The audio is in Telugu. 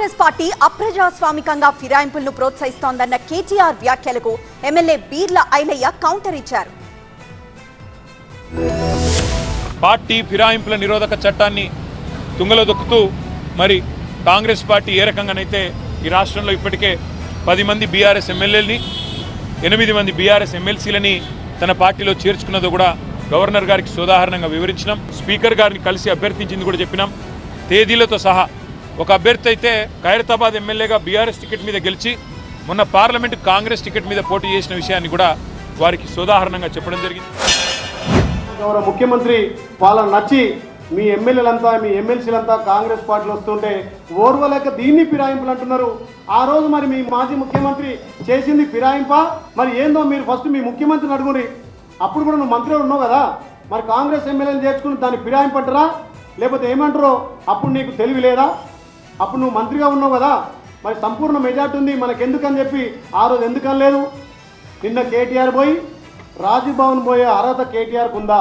కాంగ్రెస్ పార్టీ అప్రజాస్వామికంగా ఫిరాయింపులను ప్రోత్సహిస్తోందన్న కేటీఆర్ వ్యాఖ్యలకు ఎమ్మెల్యే బీర్ల ఐలయ్య కౌంటర్ ఇచ్చారు. పార్టీ ఫిరాయింపుల నిరోధక చట్టాన్ని తుంగలో దొక్కుతూ మరి కాంగ్రెస్ పార్టీ ఏ రకంగానైతే ఈ రాష్ట్రంలో ఇప్పటికే 10 మంది బీఆర్ఎస్ ఎమ్మెల్యేలని 8 మంది బీఆర్ఎస్ ఎమ్మెల్సీలని తన పార్టీలో చేర్చుకున్నదో కూడా గవర్నర్ గారికి సోదాహరణంగా వివరించినాం. స్పీకర్ గారిని కలిసి అభ్యర్థించింది కూడా చెప్పినాం. తేదీలతో సహా ఒక అభ్యర్థి అయితే ఖైరతాబాద్ ఎమ్మెల్యేగా బీఆర్ఎస్ టికెట్ మీద గెలిచి మొన్న పార్లమెంటు కాంగ్రెస్ టికెట్ మీద పోటీ చేసిన విషయాన్ని కూడా వారికి సోదాహరణంగా చెప్పడం జరిగింది. గౌరవ ముఖ్యమంత్రి వాళ్ళని నచ్చి మీ ఎమ్మెల్యేలంతా మీ ఎమ్మెల్సీలంతా కాంగ్రెస్ పార్టీలో వస్తుంటే ఓర్వలేక దీన్ని ఫిరాయింపులు అంటున్నారు. ఆ రోజు మరి మీ మాజీ ముఖ్యమంత్రి చేసింది ఫిరాయింపా? మరి ఏందో మీరు ఫస్ట్ మీ ముఖ్యమంత్రిని అడుగుని. అప్పుడు కూడా నువ్వు మంత్రిగా ఉన్నావు కదా, మరి కాంగ్రెస్ ఎమ్మెల్యేని చేర్చుకుని దాన్ని ఫిరాయింపు అంటారా లేకపోతే ఏమంటారో? అప్పుడు నీకు తెలివి లేదా? అప్పుడు నువ్వు మంత్రిగా ఉన్నావు కదా, మరి సంపూర్ణ మెజార్టీ ఉంది మనకెందుకని చెప్పి ఆ రోజు ఎందుకని లేదు? నిన్న కేటీఆర్ పోయి రాజభవన్ పోయే అర్హత కేటీఆర్కు ఉందా?